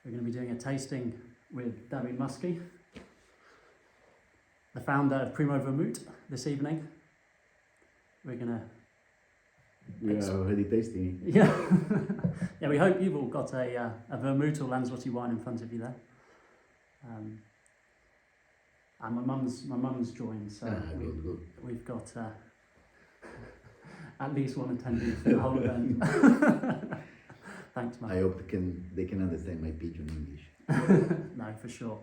We're going to be doing a tasting with Davide Musci, the founder of Primo Vermut, this evening. We're going to... We are already tasting it. Yeah. Yeah, we hope you've all got a Vermouth or Lanzarote wine in front of you there. And my mum's joined, so Good. we've got at least one attendee for the whole event. Thanks, Mum. I hope they can understand my pidgin English. No, for sure.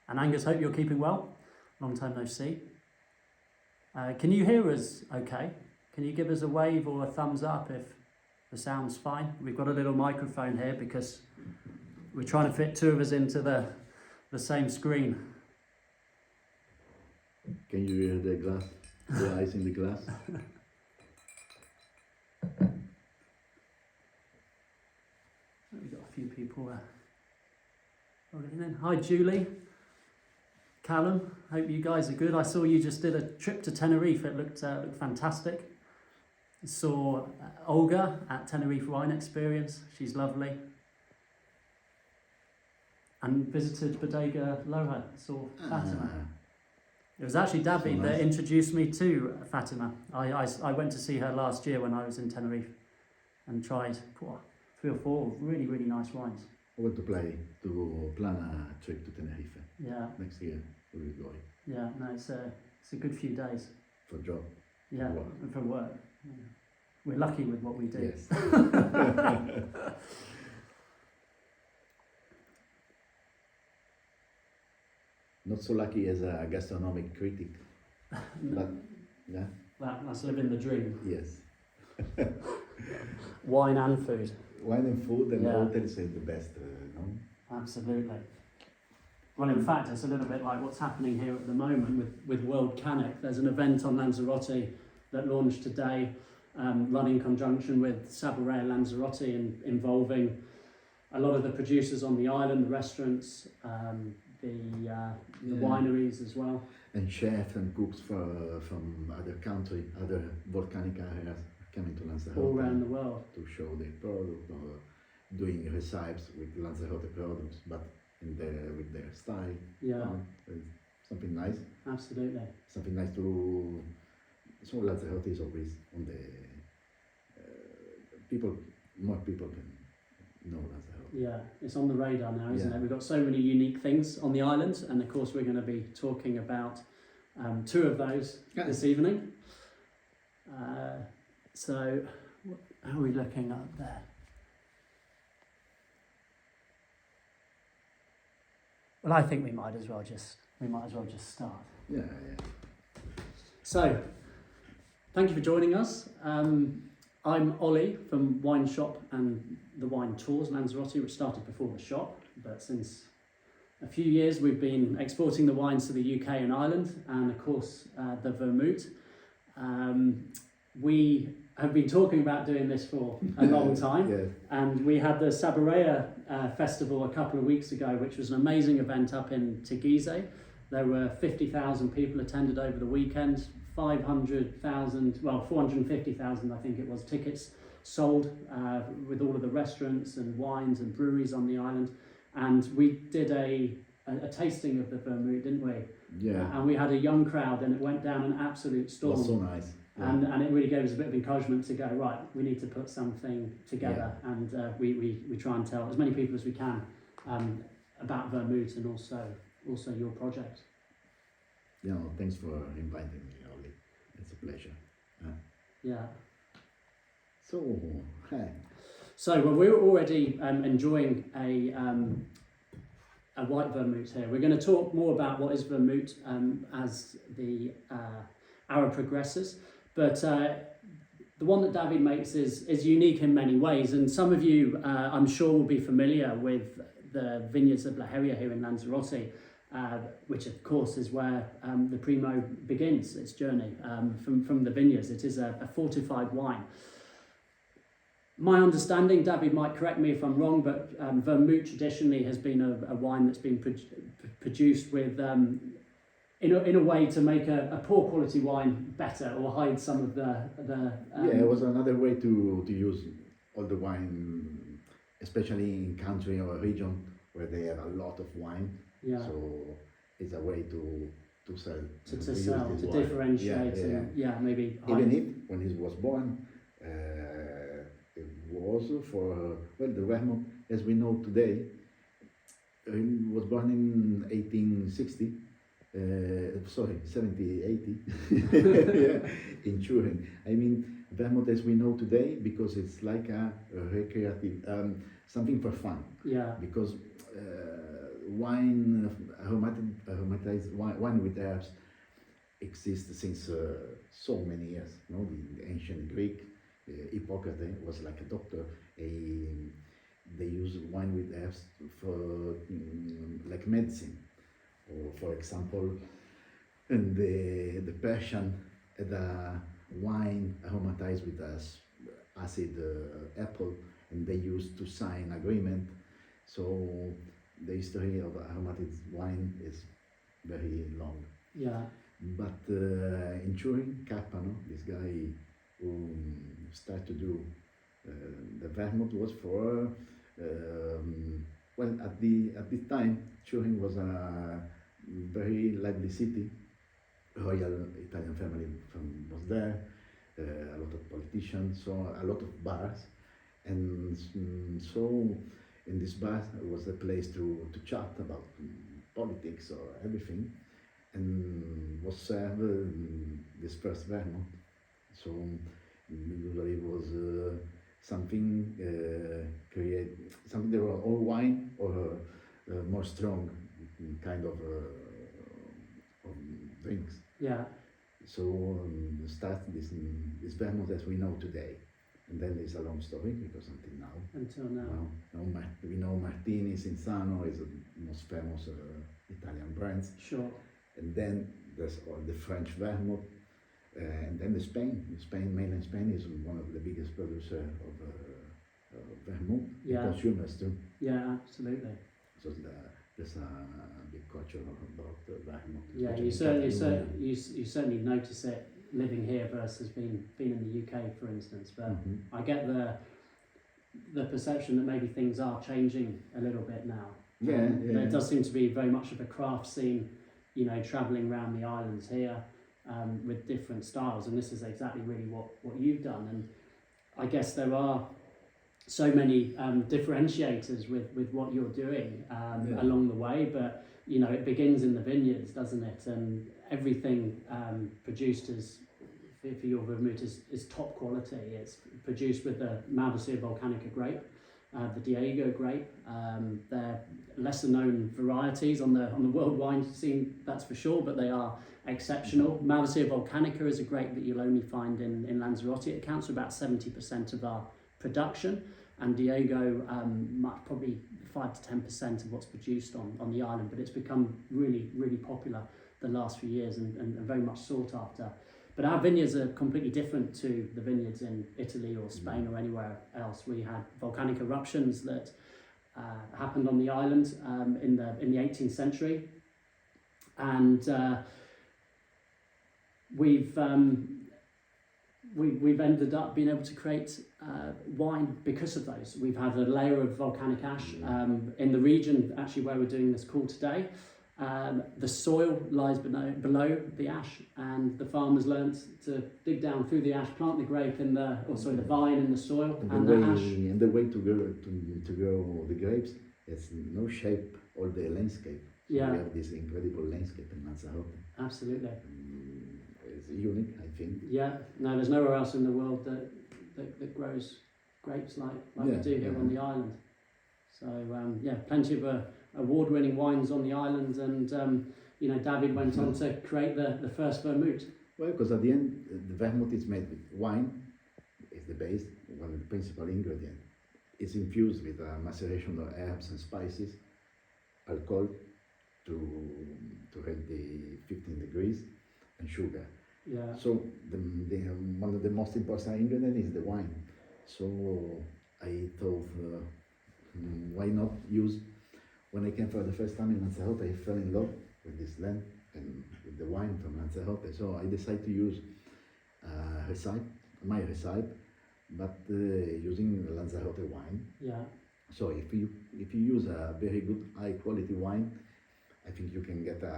And Angus, hope you're keeping well. Long time no see. Can you hear us okay? Can you give us a wave or a thumbs up if the sound's fine? We've got a little microphone here because we're trying to fit two of us into the same screen. Can you hear the glass? The ice in the glass? We've got a few people logging in. Hi, Julie. Callum, hope you guys are good. I saw you just did a trip to Tenerife. It looked fantastic. Saw Olga at Tenerife Wine Experience. She's lovely. And visited Bodega Loja. Saw Fatima. It was actually David that introduced me to Fatima. I went to see her last year when I was in Tenerife and tried 3 or 4 really, really nice wines. I want to plan a trip to Tenerife. Yeah. Next year we will go. Yeah, no, it's a good few days. For job. Yeah, and for work. Yeah. We're lucky with what we do. Yes. Not so lucky as a gastronomic critic. But, yeah. That's living the dream. Yes. Wine and food. Wine and food and hotels is the best, no? Absolutely. Well, in fact, it's a little bit like what's happening here at the moment with World Canic. There's an event on Lanzarote that launched today, run in conjunction with Saborea Lanzarote and involving a lot of the producers on the island, the restaurants, the wineries as well. And chefs and cooks from other countries, other volcanic areas coming to Lanzarote. All around the world. To show their product or doing recipes with Lanzarote products, but with their style. Yeah. Something nice. Absolutely. Something nice to... So Lanzarote is always on the... more people can know Lanzarote. Yeah, it's on the radar now, isn't it? We've got so many unique things on the island, and of course we're going to be talking about 2 of those this evening. So, how are we looking up there? Well, I think we might as well just start. Yeah. So, thank you for joining us. I'm Ollie from Wine Shop and the Wine Tours Lanzarote, which started before the shop, but since a few years we've been exporting the wines to the UK and Ireland, and of course the Vermouth. We have been talking about doing this for a long time, and we had the Saborea festival a couple of weeks ago, which was an amazing event up in Teguise. There were 50,000 people attended over the weekend, 450,000 I think it was, tickets sold with all of the restaurants and wines and breweries on the island. And we did a tasting of the Vermouth, didn't we? Yeah. And we had a young crowd, and it went down an absolute storm. It was so nice. Yeah. And it really gave us a bit of encouragement to go, right, we need to put something together, and we try and tell as many people as we can about Vermouth and also your project. Yeah, well, thanks for inviting me, Ollie. It's a pleasure. Yeah. So, well, we're already enjoying a white Vermouth here. We're going to talk more about what is Vermouth as the hour progresses. But the one that David makes is unique in many ways, and some of you, I'm sure, will be familiar with the vineyards of La Heria here in Lanzarote, which of course is where the Primo begins its journey from the vineyards. It is a fortified wine. My understanding, David might correct me if I'm wrong, but Vermouth traditionally has been a wine that's been produced with in a way to make a poor quality wine better, or hide some of the it was another way to use all the wine especially in country or region where they have a lot of wine. Yeah. So it's a way to sell, To use sell, this to wine. differentiate, Yeah, and maybe even if when he was born, it was for well the Vermouth as we know today. He was born in 1860. Sorry, 70, 80. Yeah, in Turin. I mean, Vermouth as we know today because it's like a recreative, something for fun. Yeah. Because wine, aromatized wine with herbs exists since so many years. No, the ancient Greek, Hippocrates was like a doctor. They use wine with herbs for like medicine. Or for example, and the Persian had a wine aromatized with acid apple, and they used to sign agreement. So the history of aromatic wine is very long. Yeah. But in Turin, Carpano, this guy who started to do the Vermouth was for well at this time Turin was a very lively city. Royal Italian family was there, a lot of politicians, so a lot of bars, and so in this bar was a place to chat about politics or everything, and was served this first Vermouth. So usually it was something something that was all wine or more strong kind of drinks. Yeah. So start this Vermouth as we know today, and then it's a long story because until now, we know Martini, Cinzano is the most famous Italian brands. Sure. And then there's all the French Vermouth, and then mainland Spain is one of the biggest producers of Vermouth. Yeah. Consumers too. Yeah, absolutely. So there's a big culture about Vermouth. Yeah, you certainly notice it living here versus being in the UK, for instance. But I get the perception that maybe things are changing a little bit now. There does seem to be very much of a craft scene, travelling around the islands here with different styles, and this is exactly really what you've done. And I guess there are so many differentiators with what you're doing along the way, but it begins in the vineyards, doesn't it? And everything produced for your vermouth is top quality. It's produced with the Malvasia volcanica grape, the Diego grape. They're lesser known varieties on the world wine scene, that's for sure, but they are exceptional. Malvasia volcanica is a grape that you'll only find in Lanzarote. It accounts for about 70% of our production, and Diego probably 5 to 10% of what's produced on the island, but it's become really, really popular the last few years and very much sought after. But our vineyards are completely different to the vineyards in Italy or Spain or anywhere else. We had volcanic eruptions that happened on the island in the 18th century, and we've ended up being able to create wine because of those. We've had a layer of volcanic ash in the region, actually where we're doing this call today. The soil lies below the ash, and the farmers learnt to dig down through the ash, plant the grape the vine in the soil, and the way to grow the grapes, it's no shape or the landscape. So we have this incredible landscape in Lanzarote. Absolutely. It's unique, I think. Yeah, no, there's nowhere else in the world that grows grapes like we do here on the island. So plenty of award-winning wines on the island, and David went on to create the first vermouth. Well, because at the end, the vermouth is made with wine, is the base, one of the principal ingredients. It's infused with a maceration of herbs and spices, alcohol to hit the 15 degrees, and sugar. Yeah. So one of the most important ingredients is the wine. So I thought, why not use? When I came for the first time in Lanzarote, I fell in love with this land and with the wine from Lanzarote. So I decided to use my recipe, but using Lanzarote wine. Yeah. So if you use a very good high quality wine, I think you can get a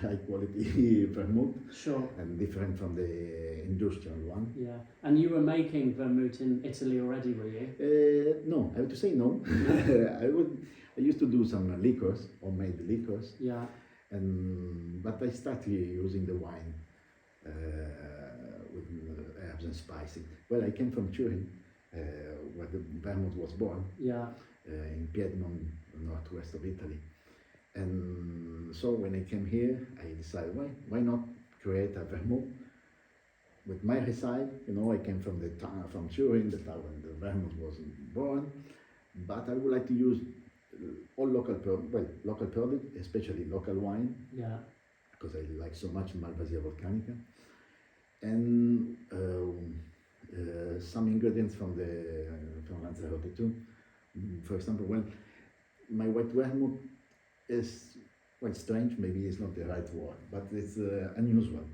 high quality vermouth Sure. and different from the industrial one. Yeah. And you were making vermouth in Italy already, were you? No, I have to say no. I used to do some liquors, homemade liquors, Yeah. but I started using the wine with herbs and spices. Well, I came from Turin, where the Vermouth was born, Yeah. in Piedmont, northwest of Italy. And so when I came here, I decided, why not create a Vermouth with my recipe? You know, I came from the town, from Turin, the town when the Vermouth was born, but I would like to use all local product, especially local wine, Yeah. because I like so much Malvasia volcanica, and some ingredients from Lanzarote too. For example, my white vermouth is strange. Maybe it's not the right word, but it's unusual,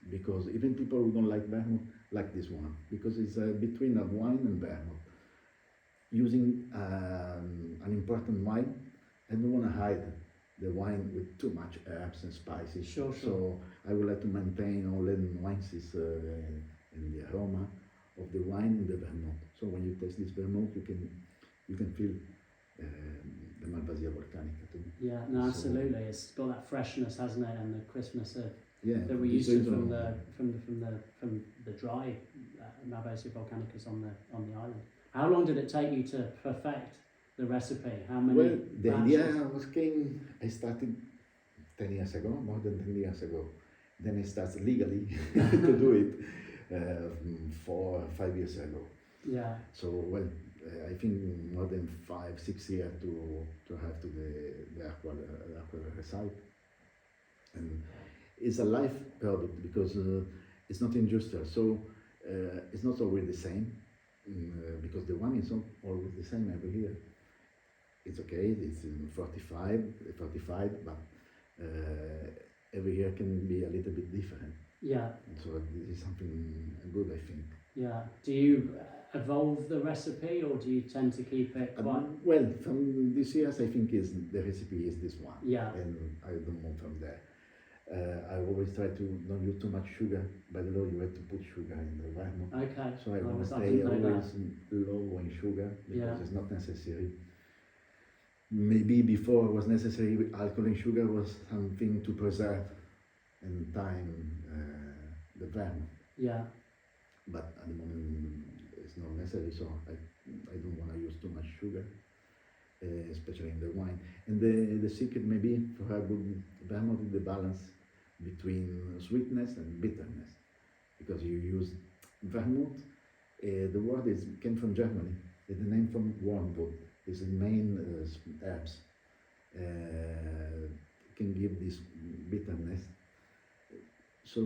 because even people who don't like vermouth like this one, because it's between a wine and vermouth, using an important wine. I don't want to hide the wine with too much herbs and spices. Sure. So I would like to maintain all the nuances in the aroma of the wine and the vermouth. So when you taste this vermouth, you can feel the Malvasia volcanica too. Yeah, no, So- absolutely. It's got that freshness, hasn't it, and the crispness of, Yeah, that we this used to is from the dry Malvasia volcanicus on the island. How long did it take you to perfect the recipe? How many? well, the idea batches? I started 10 years ago, more than 10 years ago. Then I started legally to do it 4 or 5 years ago. Yeah. So, I think more than 5-6 years to have to the aqua recipe. And it's a live product, because it's not industrial, so it's not always the same, because the wine is not always the same every year. It's okay, it's in 45, but every year can be a little bit different. Yeah. And so this is something good, I think. Yeah. Do you evolve the recipe, or do you tend to keep it quite? Well, from this years, I think the recipe is this one. Yeah. And I don't move from there. I always try to not use too much sugar. By the law, you have to put sugar in the vermouth. Okay. So I want to I stay didn't know always low in sugar, because Yeah. it's not necessary. Maybe before it was necessary, alcohol and sugar was something to preserve and time the vermouth. Yeah. But at the moment it's not necessary, so I don't want to use too much sugar, especially in the wine. And the secret maybe for a good vermouth is the balance between sweetness and bitterness, because you use vermouth. The word came from Germany. The name from wormwood is the main herbs. Can give this bitterness. So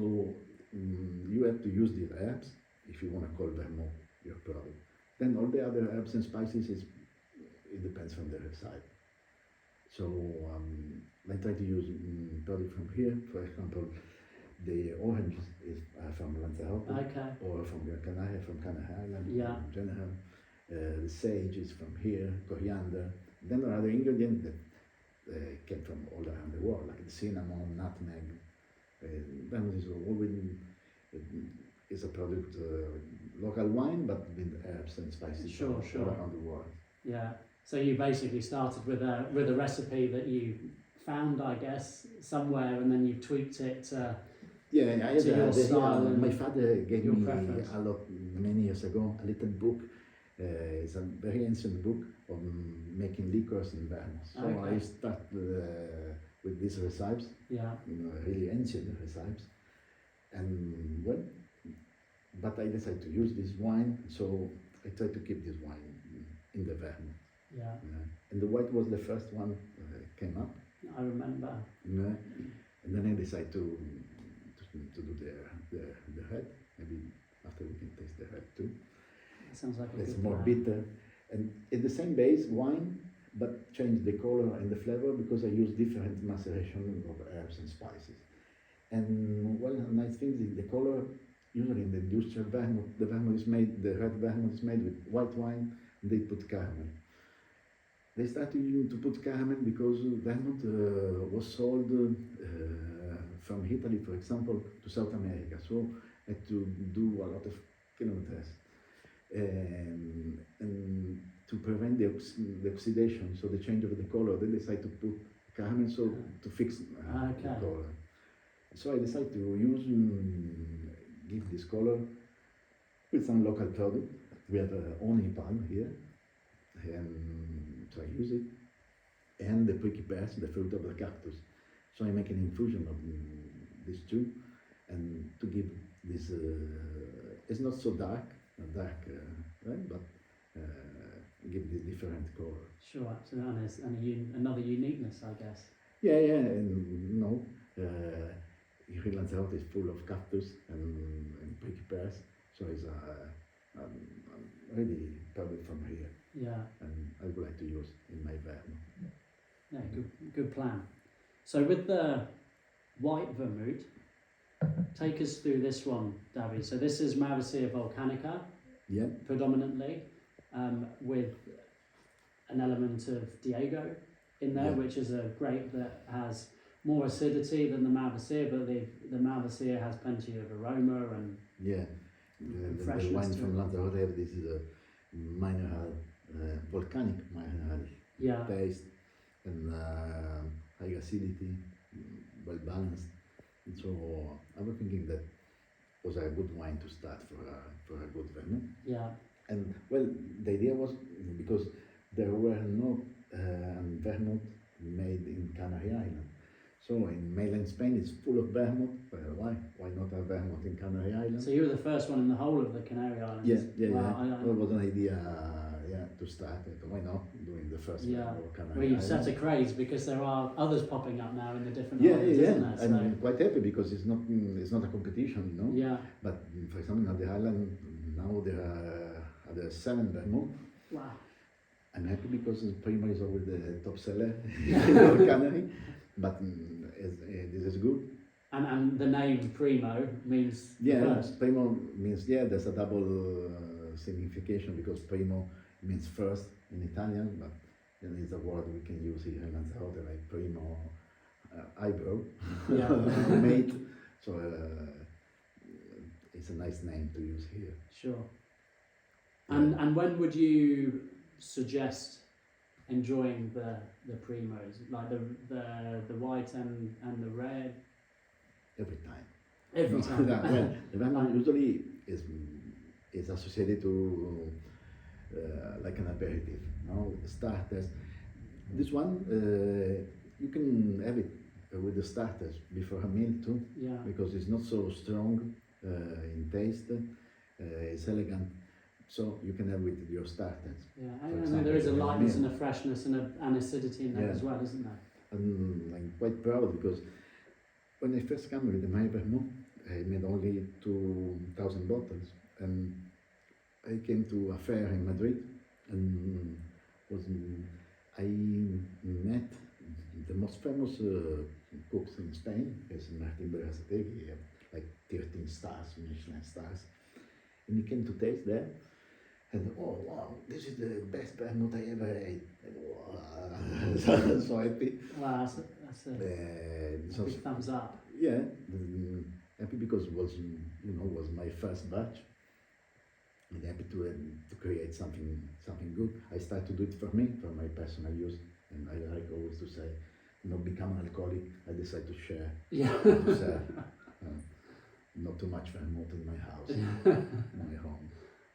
you have to use these herbs if you want to call vermouth your product. Then all the other herbs and spices it depends from the recipe. So I try to use product from here. For example, the orange is from Lanzarote, Okay. or from Canary Islands Yeah. in general. The sage is from here, coriander. Then there are other ingredients that came from all around the world, like the cinnamon, nutmeg. Vermouth is always is a product, local wine, but with herbs and spices Sure. all around the world. Yeah. So you basically started with a recipe that you found, I guess, somewhere, and then you tweaked it. Yeah, I had To your style and my father gave your me preference. many years ago a little book. It's a very ancient book of making liquors in vermouth. So Okay. I started with these recipes, Yeah. really ancient recipes, and but I decided to use this wine, so I tried to keep this wine in the vermouth. Yeah. And the white was the first one came up, I remember. and then I decided to do the red. Maybe after we can taste the red too. That sounds like a It's good more plan. bitter, and it's the same base wine, but change the color and the flavor, because I use different maceration of herbs and spices. And a nice thing is the color. Usually in the industrial vermouth, the red vermouth is made with white wine, and they put caramel. they started to put caramel because Vermouth was sold from Italy, for example, to South America. So had to do a lot of kilometers and to prevent the oxidation, so the change of the color, they decided to put caramel so to fix the color. So I decided to use give this color with some local product. We have honey palm here, and so I use it, and the pricky pears, the fruit of the cactus. So I make an infusion of these two, and to give this, it's not so dark, right? But give this different color. Sure, absolutely, and another uniqueness, I guess. Yeah, and here in Lanzarote is full of cactus and pricky pears, so it's really product from here. Yeah. And I would like to use in my vermouth. Yeah, good plan. So with the white vermouth, take us through this one, David. So this is Mavacea volcanica, Yeah. predominantly, with an element of Diego in there, Yeah. which is a grape that has more acidity than the Mavacea, but the Mavacea has plenty of aroma and Yeah. The freshness wine to from it. Lanzarote have this mineral, volcanic mineral Yeah. taste and high acidity, well balanced. And so I was thinking that was a good wine to start for a good vermouth. Yeah. And well, the idea was because there were no vermouth made in Canary Islands. So in mainland Spain it's full of vermouth. Why not have vermouth in Canary Islands? So you were the first one in the whole of the Canary Islands. Yeah. Wow, Well, it was an idea, to start it. Why not doing the first Yeah. one of Canary Well, you've Islands? set a craze because there are others popping up now in the different Yeah, islands, isn't there? So, I'm quite happy because it's not a competition, yeah. But for example, on the island now there are 7 vermouth. Wow. I'm happy because Primo is always the top seller in Canary, but this is good. And the name Primo means first. Primo means there's a double signification because Primo means first in Italian, but then it's a word we can use here in Lanzarote like Primo eyebrow, Yeah. mate. So it's a nice name to use here. Sure. Yeah. And when would you suggest enjoying the primos, like the white and the red? Every time. Every time. Well, the vermouth usually is associated to like an aperitif, starters. This one you can have it with the starters before a meal too, Yeah. because it's not so strong in taste. It's elegant, so you can have with your starters. Yeah. For And example, there is a with a lightness meal. and a freshness and an acidity in there Yeah. as well, isn't there? And I'm quite proud because when I first came with my vermouth, I made only 2,000 bottles, and I came to a fair in Madrid, and I met the most famous cooks in Spain, is Martin Berazategui, he had like 13 stars, Michelin stars, and he came to taste there. And oh wow, this is the best vermouth I ever ate. And, wow, so happy. Wow, that's a So, big thumbs up. yeah, happy because it was was my first batch. And happy to create something good. I started to do it for me, for my personal use, and I like always to say, become an alcoholic. I decide to share. Yeah. To share. Not too much vermouth in my house, in my home.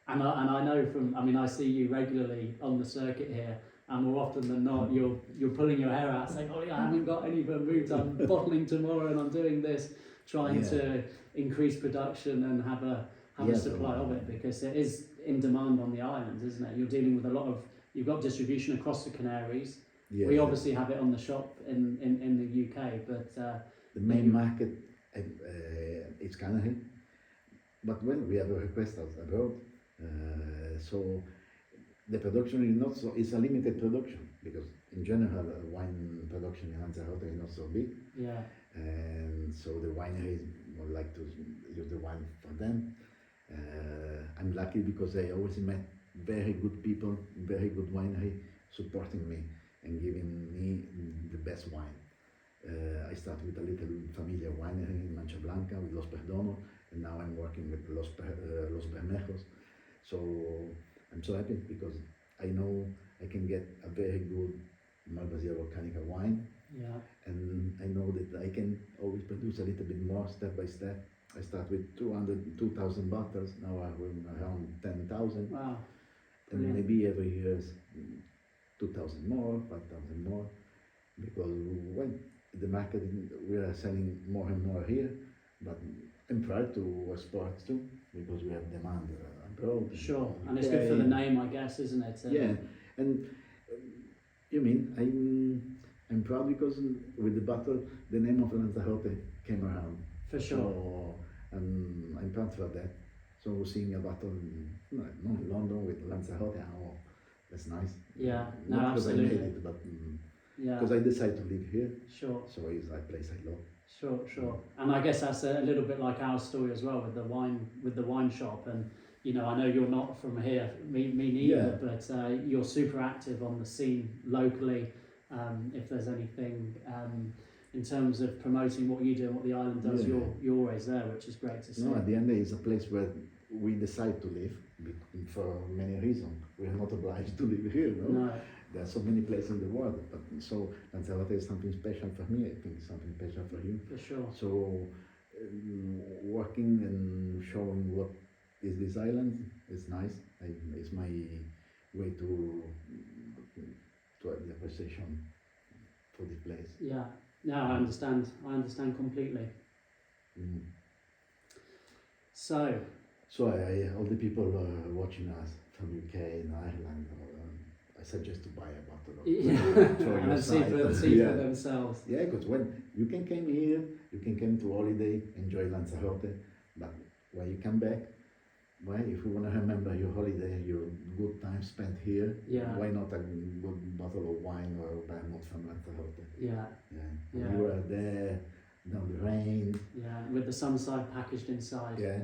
And I know I see you regularly on the circuit here, and more often than not, you're pulling your hair out saying, "Oh yeah, I haven't got any vermouth. I'm bottling tomorrow, and I'm doing this, trying to increase production and have a supply of it because it is in demand on the islands, isn't it? You're dealing with you've got distribution across the Canaries. Yes. We obviously have it on the shop in the UK, but the main market is Canary, but when we have a request abroad, so the production is not so. It's a limited production because in general wine production in Lanzarote is not so big, yeah, and so the wineries would like to use the wine for them. I'm lucky because I always met very good people, very good winery. supporting me and giving me the best wine. I started with a little familiar winery in Mancha Blanca with Los Perdomo, and now I'm working with Los Bermejos. So I'm so happy because I know I can get a very good Malvasia Volcanica wine, Yeah. and I know that I can always produce a little bit more step by step. I start with 2,000 bottles, now I'm around 10,000, Wow. and Brilliant. maybe every year is 2,000 more, 5,000 more, because when the market, we are selling more and more here, but I'm proud to export too, because we have demand abroad. Sure, and it's good for the name, I guess, isn't it? Yeah, and you mean I'm proud because with the bottle the name of Lanzarote came around. For sure. So I'm proud for that. So seeing a bottle in London with Lanzarote, oh, that's nice. Yeah, no, Not because I absolutely. made it, but Yeah. because I decided to live here. Sure. So it's a place I love. Sure. And I guess that's a little bit like our story as well with the wine shop. And you know, I know you're not from here, me neither, but you're super active on the scene locally. If there's anything in terms of promoting what you do and what the island does, you're always there, which is great to see. No, at the end it's a place where we decide to live for many reasons. We are not obliged to live here, no? No. There are so many places in the world, but so Lanzarote is something special for me. I think it's something special for you. For sure. So working and showing what is this island is nice. It's my way to have the appreciation for this place. Yeah. No, I understand. I understand completely. Mm. So All the people watching us from UK and Ireland, I suggest to buy a bottle of and see for themselves. Yeah, because when you can come here, you can come to holiday, enjoy Lanzarote, but when you come back, well, if you want to remember your holiday, your good time spent here, why not a good bottle of wine or Vermouth from Lanzarote? Yeah. You are there, down the rain. Yeah, with the sunshine packaged inside. Yeah.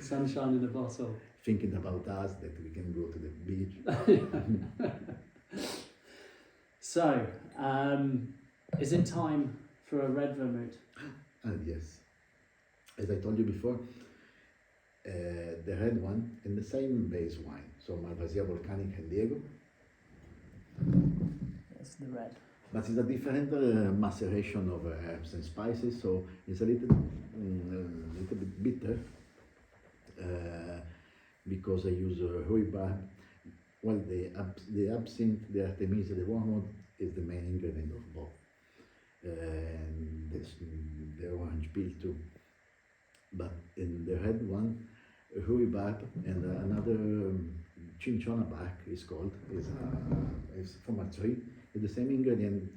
Sunshine in a bottle. Thinking about us that we can go to the beach. So, is it time for a red vermouth? Yes. As I told you before, the red one in the same base wine. So Malvasia Volcanic and Diego. That's the red. But it's a different maceration of herbs and spices, so it's a little bit bitter because I use rhubarb. Well, the absinthe, the artemisia, the wormwood is the main ingredient of both. And the orange peel too. But in the red one, rhubarb and another cinchona bark is called, is from a tree. It's the same ingredient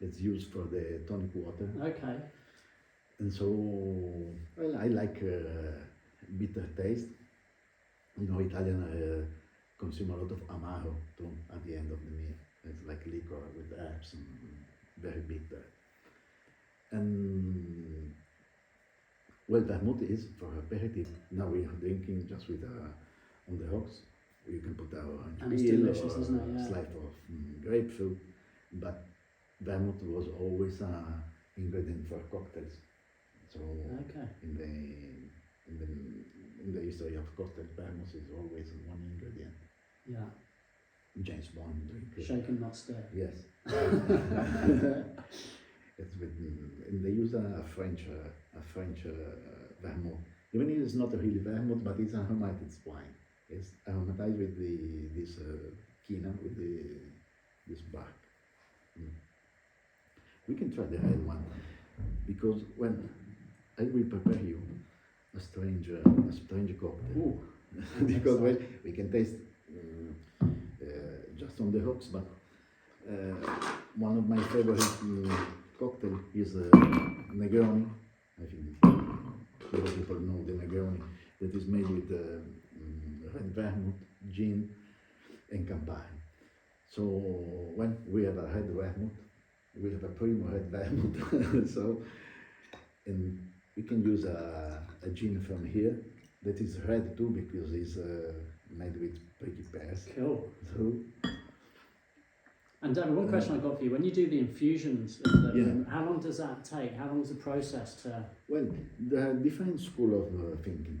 that's used for the tonic water. Okay. And so, well, I like bitter taste. You know, Italian consume a lot of amaro too at the end of the meal. It's like liquor with herbs and very bitter. And well, vermouth is for aperitif. Now we are drinking just with on the rocks. You can put our orange And it's peel delicious, or isn't it? Yeah. a slice of grapefruit. But vermouth was always an ingredient for cocktails. So Okay. in the history of cocktails, vermouth is always one ingredient. Yeah. James Bond drink. Shaken, not stirred. Yes. It's with, and they use a French vermouth. Even if it's not a really vermouth, but it's aromatic wine. It's aromatized with this quina, with this bark. We can try the red one because when I will prepare you a strange cocktail. Ooh. Because well, we can taste just on the hooks, but one of my favorite cocktail is Negroni. I think a lot of people know the Negroni, that is made with red vermouth, gin, and Campari. So when we have a red vermouth, we have a Primo red vermouth. So, and we can use a gin from here that is red too because it's made with prickly pears. Cool. So, And David, one question I got for you: when you do the infusions of the, Yeah. how long does that take? How long is the process to? well, there are different school of thinking.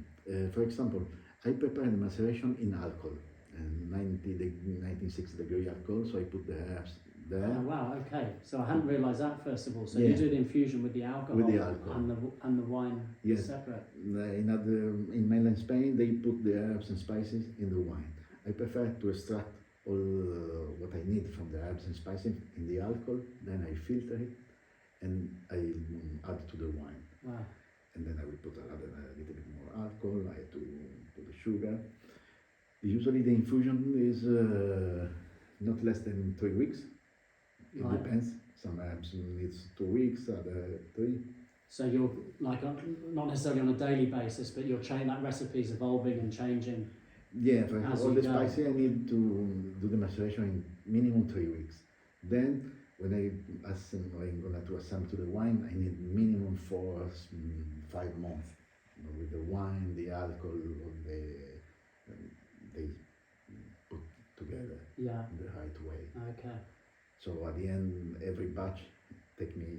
For example, I prepare the maceration in alcohol, and 96 degree alcohol, so I put the herbs there. Oh wow, okay. So I hadn't realised that first of all. So Yeah. you do the infusion with the alcohol, With the alcohol. and the wine Yes. separate. In mainland Spain, they put the herbs and spices in the wine. I prefer to extract all what I need from the herbs and spices in the alcohol, then I filter it, and I add to the wine. Wow. And then I will put a little bit more alcohol, I add to the sugar. Usually the infusion is not less than 3 weeks. It Right. depends. Some herbs needs 2 weeks, other 3. So you're like not necessarily on a daily basis, but you're that recipe's evolving and changing. Yeah, for As all you the go. spices, I need to do the maceration in minimum 3 weeks. Then, when I'm gonna to assemble to the wine, I need minimum 5 months. With the wine, the alcohol, they put together Yeah. in the right way. Okay. So at the end, every batch take me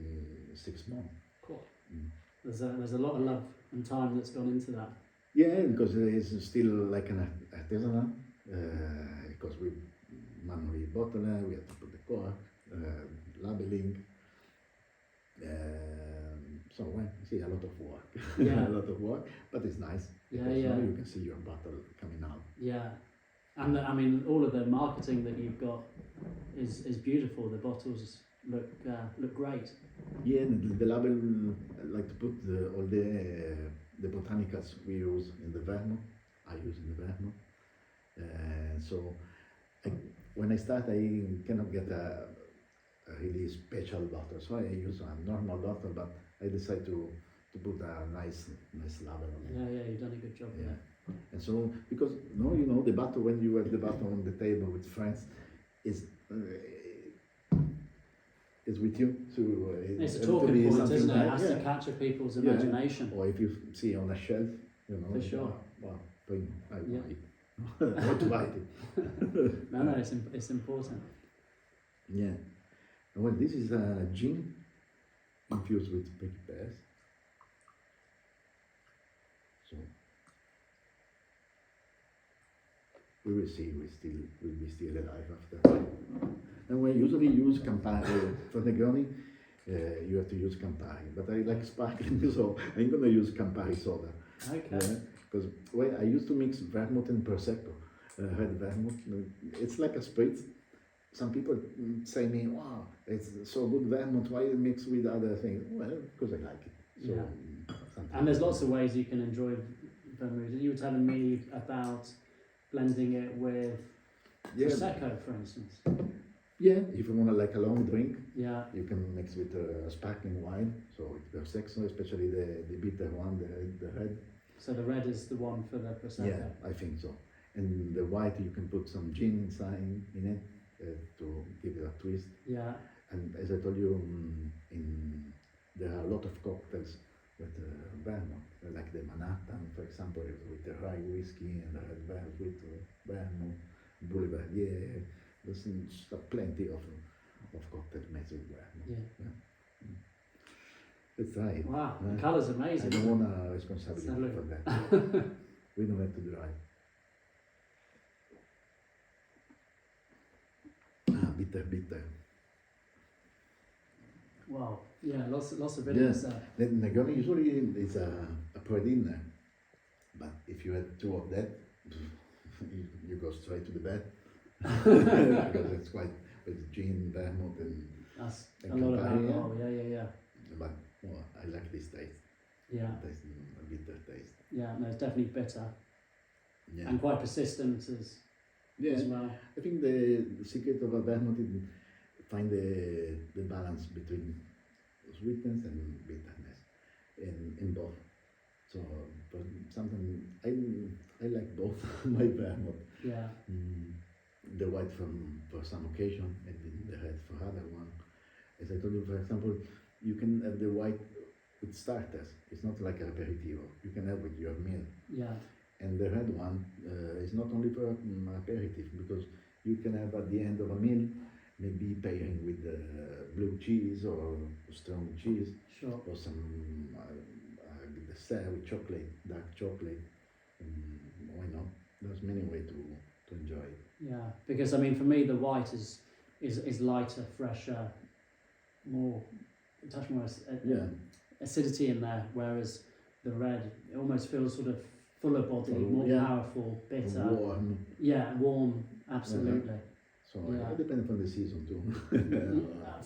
6 months. Cool. Mm. There's a lot of love and time that's gone into that. Yeah, because it's still like an artisanal. Because we manually bottle it, we have to put the cork, labeling. So well, you see a lot of work, Yeah. a lot of work, but it's nice. Yeah, because yeah. now you can see your bottle coming out. Yeah. And I mean, all of the marketing that you've got is beautiful. The bottles look great. Yeah, the label, I like to put all the botanicals we use in the Vermouth. I use in the Vermouth. So when I start, I cannot get a really special bottle, so I use a normal bottle, but I decide to put a nice label on it. Yeah, you've done a good job. Yeah. And so, because the bottle, when you have the bottle on the table with friends, is with you. So It's a to talking be point, something isn't it? It nice, has to yeah. capture people's Yeah. imagination. Or if you see on a shelf, For sure. Wow, Primo, I Yeah. buy it. I want to buy it. No, it's important. Yeah. Well, this is a gin infused with prickly pears. So we will see. Will be still alive after. And we usually use Campari for Negroni. You have to use Campari, but I like sparkling, so I'm gonna use Campari soda. Okay. Because I used to mix Vermouth and Prosecco, red Vermouth. It's like a spritz. Some people say me, "Wow, it's so good Vermouth. Why you mix with other things?" Well, because I like it. So, Yeah. And there's lots of ways you can enjoy vermouth. You were telling me about blending it with Prosecco, for instance. Yeah, if you want like a long drink, Yeah. you can mix with sparkling wine. So with Prosecco, especially the bitter one, the red. So the red is the one for the Prosecco. Yeah, I think so. And the white, you can put some gin inside in it to give it a twist. Yeah. And as I told you, there are a lot of cocktails with Vermouth, like the Manhattan, for example, with the rye whiskey and the red velvet with Vermouth, Boulevardier. There's plenty of cocktails made with Vermouth. Yeah. Let's try it. Wow, the colour's I amazing. don't want a responsibility Salute. for that. We don't have to drive. Bitter. Wow. Yeah, lots of bitterness there. The Negroni usually is a pre-dinner, but if you had 2 of that, you go straight to the bed because it's quite with gin, Vermouth, and That's a and lot of Campari, alcohol. Yeah. But I like this taste. Yeah. Taste a bitter taste. Yeah, no, it's definitely bitter Yeah. and quite persistent as well. I think the secret of a Vermouth is find the balance between sweetness and bitterness in both. So but sometimes I like both my Vermouth. Yeah. The white for some occasion and the red for other one. As I told you, for example, you can have the white with starters. It's not like an aperitivo. You can have with your meal. Yeah. And the red one is not only for aperitif, because you can have at the end of a meal, maybe pairing with blue cheese or strong cheese, Sure. or some dessert with chocolate, dark chocolate. Why not? There's many ways to enjoy it. Yeah, because I mean, for me, the white is lighter, fresher, more a touch more Yeah. acidity in there, whereas the red, it almost feels sort of fuller body, more Yeah. powerful, bitter. Warm. Yeah, warm, absolutely. So Yeah. it depends on the season too.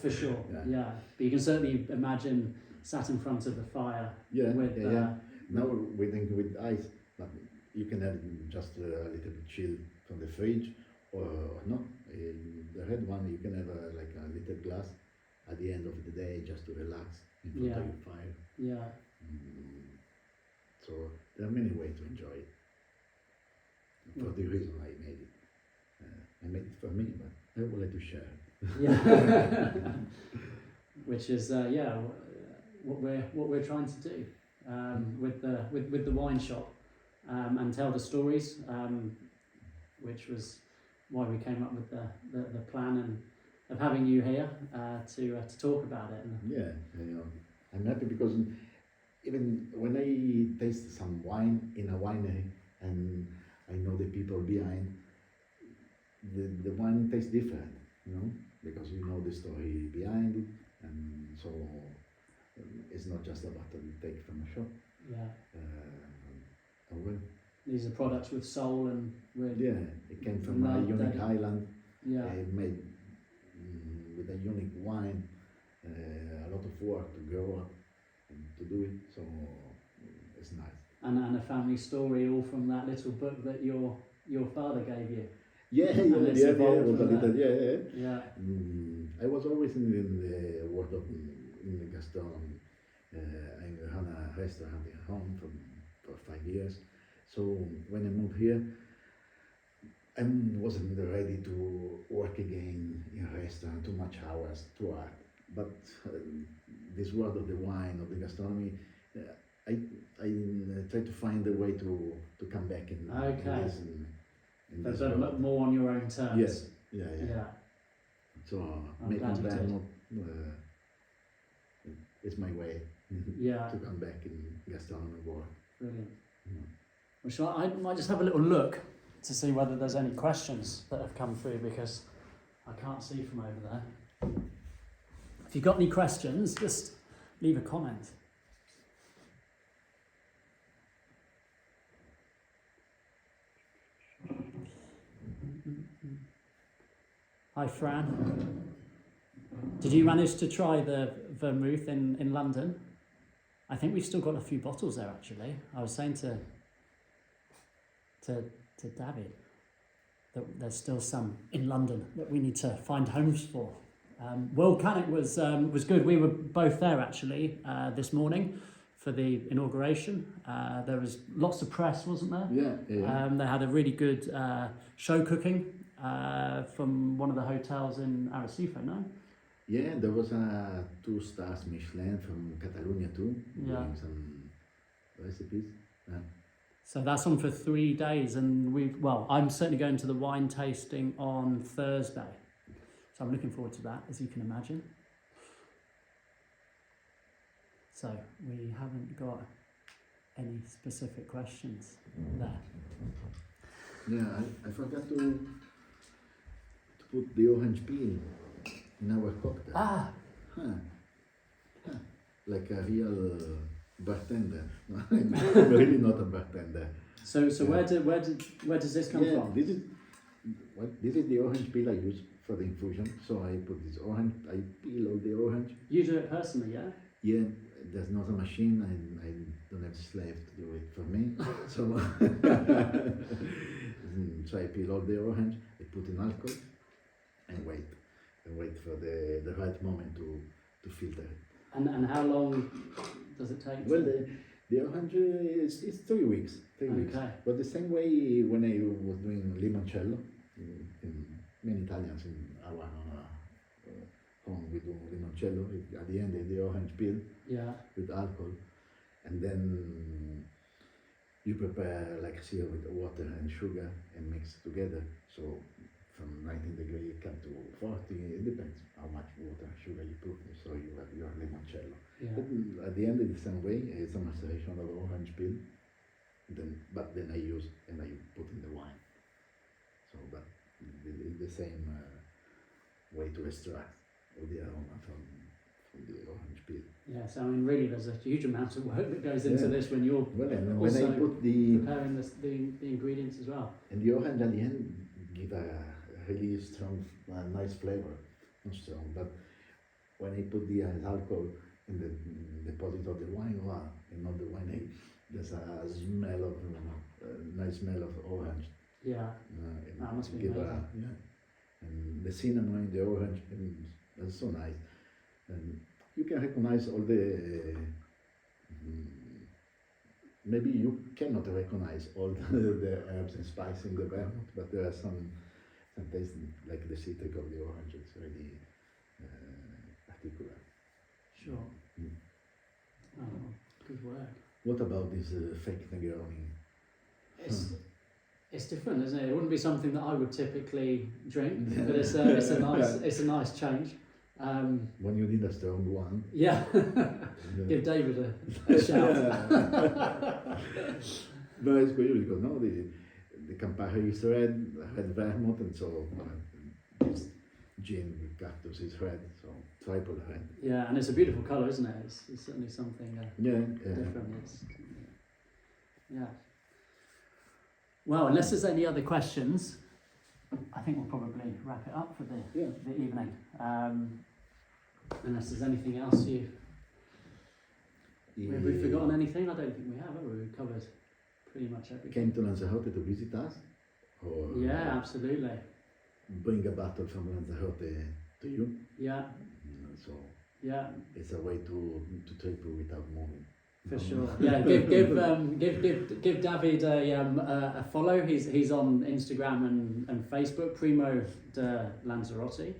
For sure. Yeah. Yeah, but you can certainly imagine sat in front of the fire Yeah, with. yeah. Now we think with ice, but you can have just a little bit chill from the fridge, or not. The red one you can have like a little glass at the end of the day just to relax in front of your fire. Yeah. So there are many ways to enjoy it. For the reason I made it. I made it for me, but I would like to share it. Yeah. Which is what we're trying to do with the wine shop, and tell the stories, which was why we came up with the plan and of having you here to talk about it. And Yeah, I'm happy because even when I taste some wine in a winery and I know the people behind, the wine tastes different, because you know the story behind it, and so it's not just about to take from a shop. yeah, Well, these are products with soul and with it came from a love, unique island, yeah, made with a unique wine, a lot of work to grow up and to do it, so it's nice. and a family story, all from that little book that your father gave you. Yeah, it's yeah, evolved was a from little, that. yeah. Yeah, I was always in the world of in the gastronomy. I ran a restaurant at home for 5 years. So when I moved here, I wasn't ready to work again in a restaurant, too much hours, too hard. But this world of the wine, of the gastronomy, I try to find a way to come back in this. but more on your own terms. Yes, yeah. So making Vermouth is my way to come back in gastronomy world. Brilliant. Well, I might just have a little look to see whether there's any questions that have come through, because I can't see from over there. If you've got any questions, just leave a comment. Hi, Fran. Did you manage to try the vermouth in London? I think we've still got a few bottles there, actually. I was saying to David that there's still some in London that we need to find homes for. World Canic was good. We were both there, actually, this morning for the inauguration. There was lots of press, wasn't there? Yeah. They had a really good show cooking from one of the hotels in Arrecife, no? Yeah, there was a 2 stars Michelin from Catalonia too, doing some recipes. So that's on for 3 days, and I'm certainly going to the wine tasting on Thursday. So I'm looking forward to that, as you can imagine. So we haven't got any specific questions there. Yeah, I forgot to put the orange peel in our cocktail. Like a real bartender. I'm really not a bartender. So where does this come from? This is the orange peel I use for the infusion. So I put this orange, I peel all the orange. You do it personally, yeah? Yeah, there's not a machine, and I don't have a slave to do it for me. So I peel all the orange, I put in alcohol, and wait for the right moment to filter it. And how long does it take? Well, the orange is 3 weeks. 3 weeks. Okay. But the same way when I was doing limoncello, in many Italians in our home we do limoncello. At the end, the orange peel with alcohol, and then you prepare like syrup with water and sugar and mix it together. So from 19 degrees it comes to 40. It depends how much water and sugar you put. So you have your limoncello. Yeah. But at the end, it's the same way. It's a maceration of orange peel. But then I put in the wine. So, but it's the same way to extract all the aroma from the orange peel. Yes, I mean, really, there's a huge amount of work that goes into Yeah. this when you're Well, and when also I put the preparing the ingredients as well. and the orange at the end give a really strong, nice flavor. Not strong, but when I put the alcohol in the deposit of the wine, and not the wine, there's a smell of nice smell of orange. Yeah, And that must be give amazing. and the cinnamon, the orange, and that's so nice. And you can recognize all the. Maybe you cannot recognize all the herbs and spices in the vermouth, but there are some taste like the citric of the orange. It's really particular. Sure. Mm. Oh, good work. What about this fake Negroni? It's different, isn't it? It wouldn't be something that I would typically drink, but it's a nice change. When you need a strong one. Yeah. Give David a shout. No, it's weird because no, the Campari is red vermouth, and so this gin with cactus is red, so triple red. Yeah, and it's a beautiful colour, isn't it? It's certainly something different. Yeah. Well, unless there's any other questions, I think we'll probably wrap it up for the evening. Unless there's anything else have we forgotten anything? I don't think we have we? We've covered pretty much everything. Came to Lanzarote to visit us? Or Yeah, absolutely. Bring a bottle from Lanzarote to you? Yeah. So Yeah. it's a way to trip without moving. For sure. Yeah, give David a follow. He's on Instagram and Facebook, Primo de Lanzarote.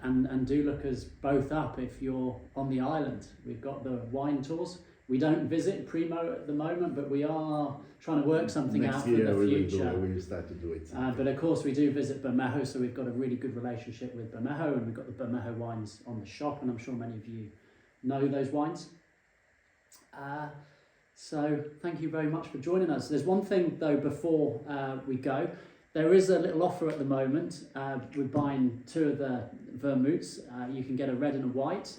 And do look us both up if you're on the island. We've got the wine tours. We don't visit Primo at the moment, but we are trying to work something Next out for year the future. We will start to do it. But of course we do visit Bermejo, so we've got a really good relationship with Bermejo, and we've got the Bermejo wines on the shop, and I'm sure many of you know those wines. So thank you very much for joining us. There's one thing though before we go. There is a little offer at the moment. We're buying 2 of the vermouths. You can get a red and a white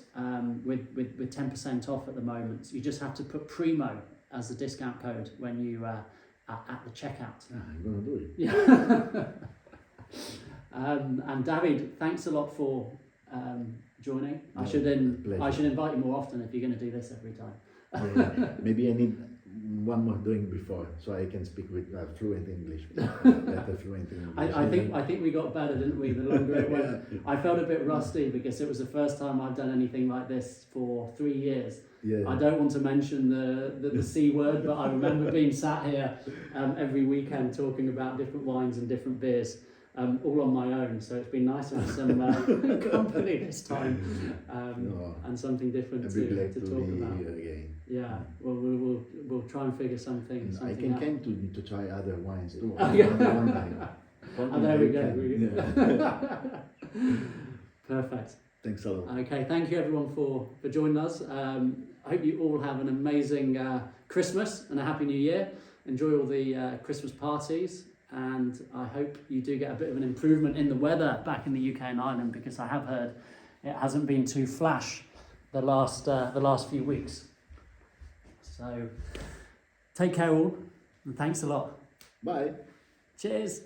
with 10% off at the moment. You just have to put Primo as the discount code when you at the checkout. I'm gonna do it. Yeah. And David, thanks a lot for joining. No, I should invite you more often if you're going to do this every time. Maybe I need one more drink before, so I can speak with fluent English. Better fluent English. I think we got better, didn't we? The longer it went. I felt a bit rusty because it was the first time I've done anything like this for 3 years. Yeah. I don't want to mention the C word, but I remember being sat here every weekend talking about different wines and different beers, all on my own. So it's been nice to have some company this time, and something different to talk about. Again. Yeah, well, we'll try and figure something I out. can to try other wines too. Oh, yeah. Oh, there we go. Perfect. Thanks a lot. Okay, thank you everyone for joining us. I hope you all have an amazing Christmas and a happy New Year. Enjoy all the Christmas parties, and I hope you do get a bit of an improvement in the weather back in the UK and Ireland, because I have heard it hasn't been too flash the last few weeks. So take care all, and thanks a lot. Bye. Cheers.